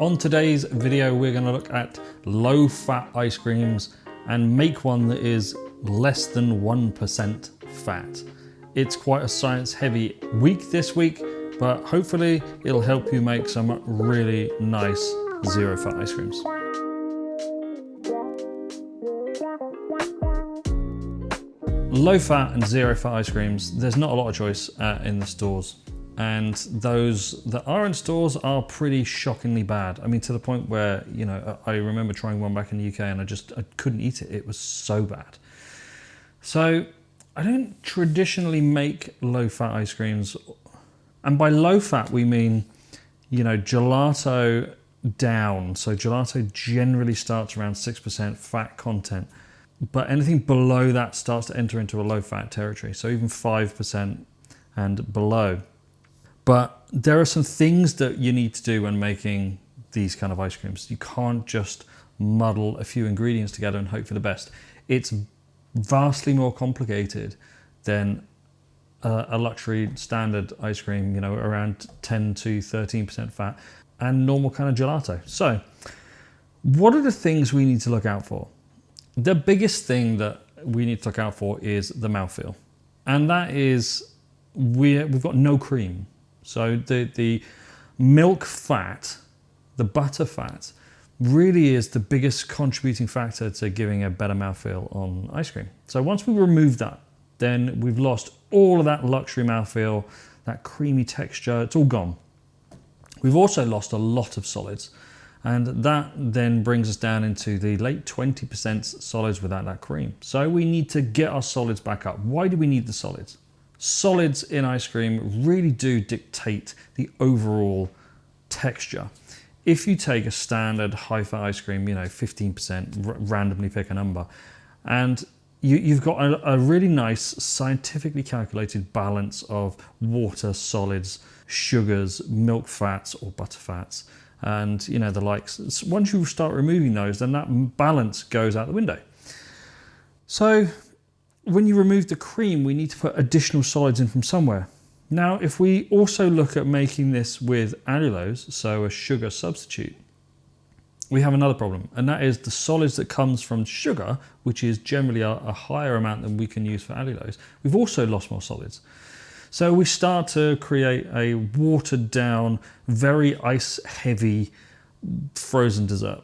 On today's video, we're going to look at low-fat ice creams and make one that is less than 1% fat. It's quite a science-heavy week this week, but hopefully it'll help you make some really nice zero-fat ice creams. Low-fat and zero-fat ice creams, there's not a lot of choice in the stores. And those that are in stores are pretty shockingly bad. I mean, to the point where, you know, I remember trying one back in the UK and I couldn't eat it. It was so bad. So I don't traditionally make low-fat ice creams. And by low-fat, we mean, you know, gelato down. So gelato generally starts around 6% fat content. But anything below that starts to enter into a low-fat territory. So even 5% and below. But there are some things that you need to do when making these kind of ice creams. You can't just muddle a few ingredients together and hope for the best. It's vastly more complicated than a luxury standard ice cream, you know, around 10 to 13% fat and normal kind of gelato. So what are the things we need to look out for? The biggest thing that we need to look out for is the mouthfeel. And that is, we've got no cream. So the milk fat, the butter fat, really is the biggest contributing factor to giving a better mouthfeel on ice cream. So once we remove that, then we've lost all of that luxury mouthfeel, that creamy texture, it's all gone. We've also lost a lot of solids, and that then brings us down into the late 20% solids without that cream. So we need to get our solids back up. Why do we need the solids? Solids in ice cream really do dictate the overall texture. If you take a standard high-fat ice cream, you know, 15%, randomly pick a number, and you've got a really nice scientifically calculated balance of water, solids, sugars, milk fats or butter fats, and you know, the likes. Once you start removing those, then that balance goes out the window. So when you remove the cream, we need to put additional solids in from somewhere. Now, if we also look at making this with allulose, so a sugar substitute, we have another problem, and that is the solids that comes from sugar, which is generally a higher amount than we can use for allulose. We've also lost more solids. So we start to create a watered down, very ice heavy frozen dessert.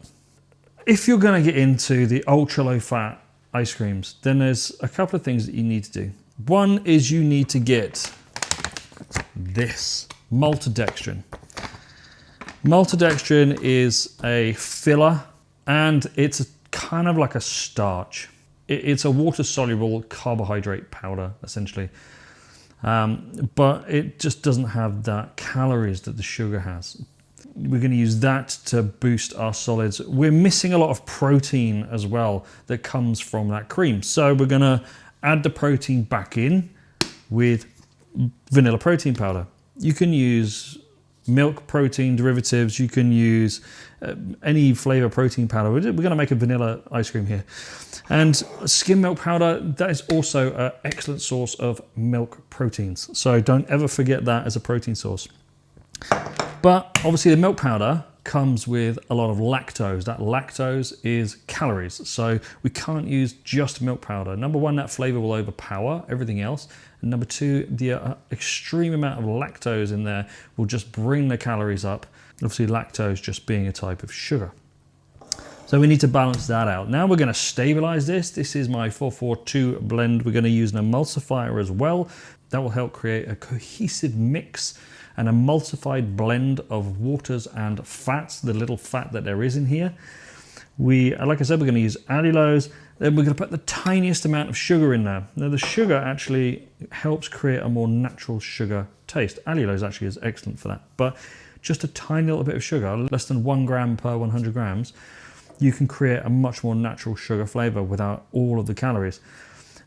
If you're going to get into the ultra low fat ice creams, then there's a couple of things that you need to do. One is you need to get this, Maltodextrin. Maltodextrin is a filler, and it's kind of like a starch. It's a water-soluble carbohydrate powder, essentially. But it just doesn't have the calories that the sugar has. We're going to use that to boost our solids. We're missing a lot of protein as well that comes from that cream. So we're going to add the protein back in with vanilla protein powder. You can use milk protein derivatives. You can use any flavor protein powder. We're going to make a vanilla ice cream here. And skim milk powder, that is also an excellent source of milk proteins. So don't ever forget that as a protein source. But obviously the milk powder comes with a lot of lactose. That lactose is calories. So we can't use just milk powder. Number one, that flavor will overpower everything else. And number two, the extreme amount of lactose in there will just bring the calories up. Obviously lactose just being a type of sugar. So we need to balance that out. Now we're going to stabilize this. This is my 442 blend. We're going to use an emulsifier as well. That will help create a cohesive mix, an emulsified blend of waters and fats, the little fat that there is in here. Like I said, we're going to use allulose. Then we're going to put the tiniest amount of sugar in there. Now the sugar actually helps create a more natural sugar taste. Allulose actually is excellent for that, but just a tiny little bit of sugar, less than 1 gram per 100 grams, you can create a much more natural sugar flavor without all of the calories.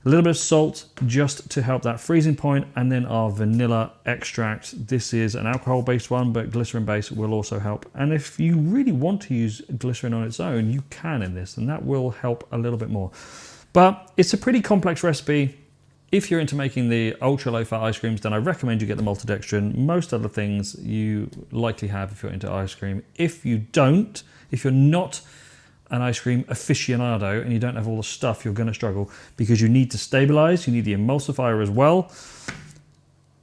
A little bit of salt just to help that freezing point, and then our vanilla extract. This is an alcohol-based one, but glycerin-based will also help. And if you really want to use glycerin on its own, you can in this, and that will help a little bit more. But it's a pretty complex recipe. If you're into making the ultra low fat ice creams, then I recommend you get the maltodextrin. Most other things you likely have if you're into ice cream. If you don't, if you're not an ice cream aficionado and you don't have all the stuff, you're going to struggle because you need to stabilize, you need the emulsifier as well,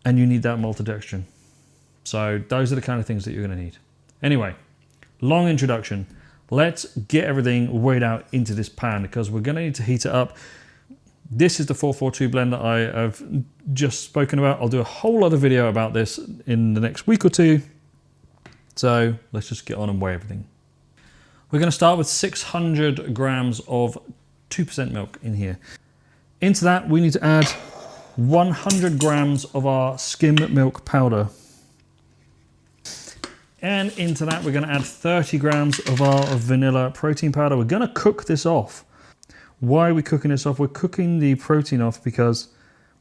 and you need that maltodextrin. So those are the kind of things that you're going to need. Anyway, long introduction. Let's get everything weighed out into this pan because we're going to need to heat it up. This is the 442 blend that I have just spoken about. I'll do a whole other video about this in the next week or two. So let's just get on and weigh everything. We're going to start with 600 grams of 2% milk in here. Into that, we need to add 100 grams of our skim milk powder. And into that, we're going to add 30 grams of our vanilla protein powder. We're going to cook this off. Why are we cooking this off? We're cooking the protein off because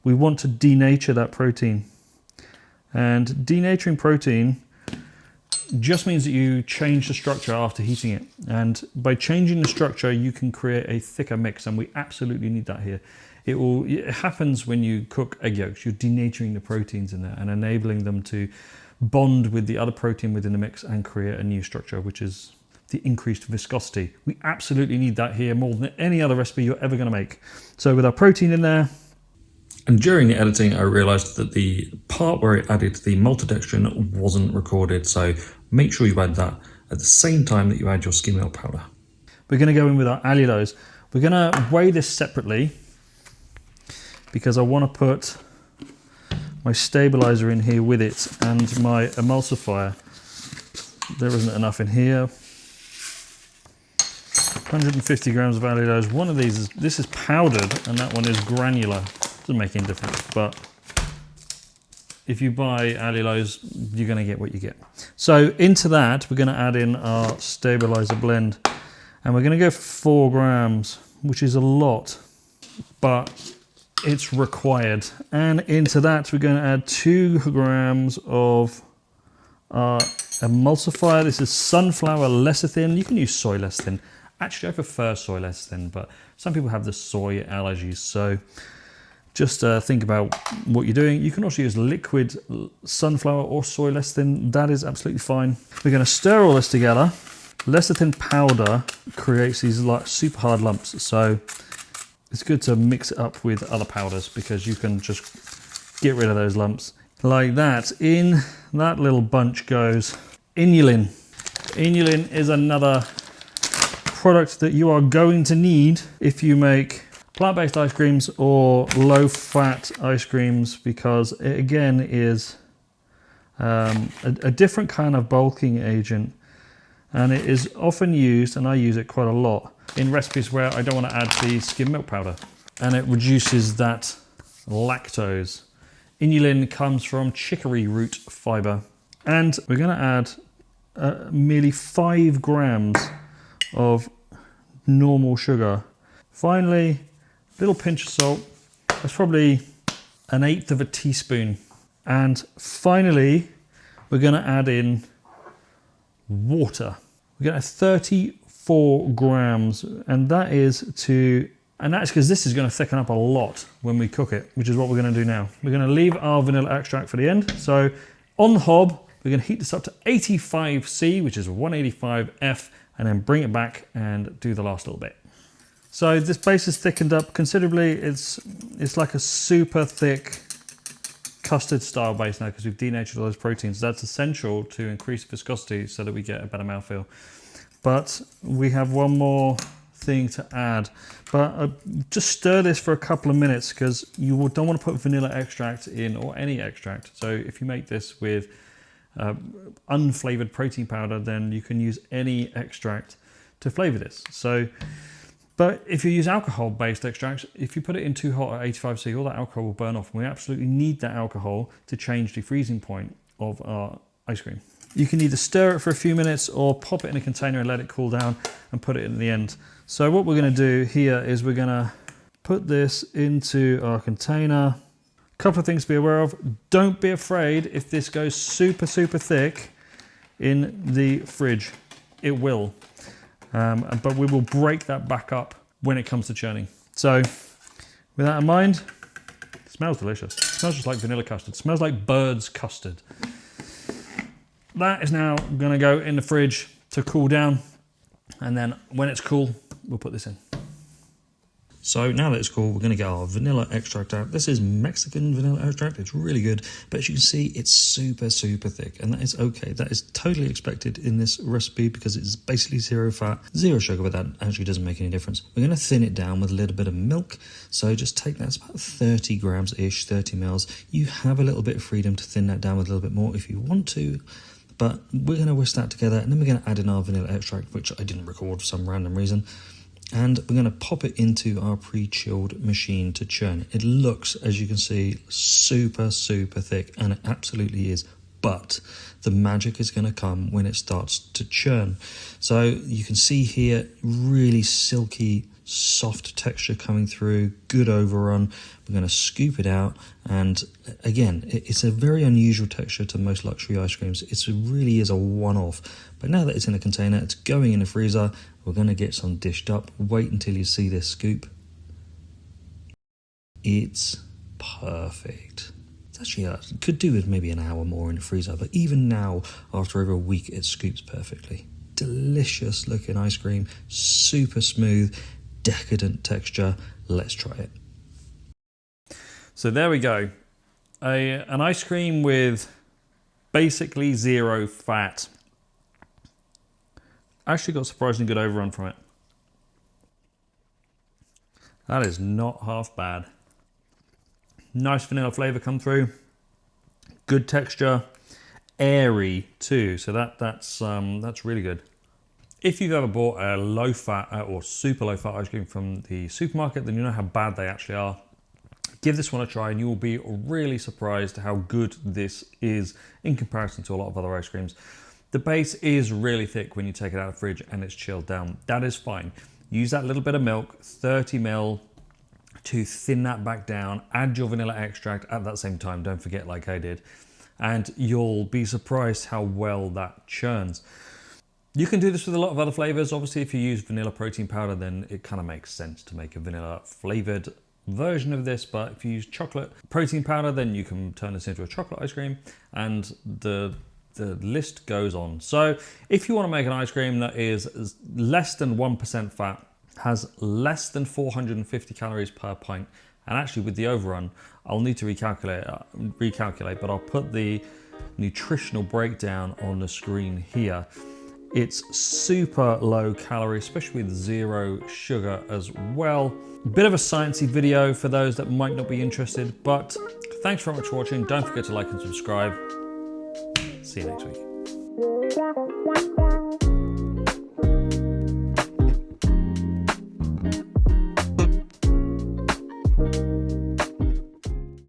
we want to denature that protein. And denaturing protein just means that you change the structure after heating it. And by changing the structure, you can create a thicker mix, and we absolutely need that here. It happens when you cook egg yolks. You're denaturing the proteins in there and enabling them to bond with the other protein within the mix and create a new structure, which is the increased viscosity. We absolutely need that here more than any other recipe you're ever going to make. So with our protein in there, and during the editing, I realized that the part where it added the maltodextrin wasn't recorded. So make sure you add that at the same time that you add your skim milk powder. We're going to go in with our allulose. We're going to weigh this separately because I want to put my stabilizer in here with it and my emulsifier. There isn't enough in here. 150 grams of allulose. One of these this is powdered and that one is granular. Doesn't make any difference, but if you buy allulose, you're going to get what you get. So into that, we're going to add in our stabilizer blend, and we're going to go for 4 grams, which is a lot, but it's required. And into that, we're going to add 2 grams of our emulsifier. This is sunflower lecithin. You can use soy lecithin. Actually, I prefer soy lecithin, but some people have the soy allergies, so just think about what you're doing. You can also use liquid sunflower or soy lecithin. That is absolutely fine. We're going to stir all this together. Lecithin powder creates these like super hard lumps, so it's good to mix it up with other powders because you can just get rid of those lumps. Like that. In that little bunch goes Inulin. Inulin is another product that you are going to need if you make plant-based ice creams or low-fat ice creams, because it again is a different kind of bulking agent, and it is often used, and I use it quite a lot, in recipes where I don't want to add the skim milk powder, and it reduces that lactose. Inulin comes from chicory root fiber, and we're going to add merely 5 grams of normal sugar. Finally, little pinch of salt. That's probably 1/8 of a teaspoon. And finally, we're going to add in water. We're going to add 34 grams, and that is that's because this is going to thicken up a lot when we cook it, which is what we're going to do now. We're going to leave our vanilla extract for the end. So on the hob, we're going to heat this up to 85C, which is 185F, and then bring it back and do the last little bit. So this base is thickened up considerably. It's like a super thick custard style base now because we've denatured all those proteins. That's essential to increase viscosity so that we get a better mouthfeel. But we have one more thing to add. But just stir this for a couple of minutes because you don't want to put vanilla extract in, or any extract. So if you make this with unflavored protein powder, then you can use any extract to flavor this. But if you use alcohol-based extracts, if you put it in too hot at 85C, all that alcohol will burn off. And we absolutely need that alcohol to change the freezing point of our ice cream. You can either stir it for a few minutes or pop it in a container and let it cool down and put it in the end. So what we're going to do here is we're going to put this into our container. A couple of things to be aware of. Don't be afraid if this goes super, super thick in the fridge. It will. But we will break that back up when it comes to churning. So with that in mind, Smells delicious. Smells just like vanilla custard. Smells like bird's custard. That is now gonna go in the fridge to cool down. And then when it's cool, we'll put this in. So now that it's cool, we're gonna get our vanilla extract out. This is Mexican vanilla extract. It's really good, but as you can see, it's super, super thick, and that is okay. That is totally expected in this recipe because it's basically 0 fat, 0 sugar, but that actually doesn't make any difference. We're gonna thin it down with a little bit of milk. So just take that, it's about 30 grams-ish, 30 mils. You have a little bit of freedom to thin that down with a little bit more if you want to, but we're gonna whisk that together, and then we're gonna add in our vanilla extract, which I didn't record for some random reason. And we're going to pop it into our pre-chilled machine to churn. It looks, as you can see, super, super thick, and it absolutely is. But the magic is going to come when it starts to churn. So you can see here, really silky, soft texture coming through, good overrun. We're going to scoop it out, and again, it's a very unusual texture to most luxury ice creams. It really is a one-off. But now that it's in a container, it's going in the freezer. We're going to get some dished up. Wait until you see this scoop. It's perfect. It's actually could do with maybe an hour more in the freezer, but even now, after over a week, it scoops perfectly. Delicious looking ice cream, super smooth, decadent texture. Let's try it. So there we go. An ice cream with basically 0 fat. Actually got surprisingly good overrun from it. That is not half bad. Nice vanilla flavor come through. Good texture. Airy too. So that's really good. If you've ever bought a low fat or super low fat ice cream from the supermarket, then you know how bad they actually are. Give this one a try and you will be really surprised how good this is in comparison to a lot of other ice creams. The base is really thick when you take it out of the fridge and it's chilled down. That is fine. Use that little bit of milk, 30 ml, to thin that back down. Add your vanilla extract at that same time. Don't forget, like I did. And you'll be surprised how well that churns. You can do this with a lot of other flavors. Obviously, if you use vanilla protein powder, then it kind of makes sense to make a vanilla flavored version of this. But if you use chocolate protein powder, then you can turn this into a chocolate ice cream, and the list goes on. So if you want to make an ice cream that is less than 1% fat, has less than 450 calories per pint, and actually with the overrun, I'll need to recalculate, but I'll put the nutritional breakdown on the screen here. It's super low calorie, especially with 0 sugar as well. Bit of a sciencey video for those that might not be interested, but thanks very much for watching. Don't forget to like and subscribe. See you next week.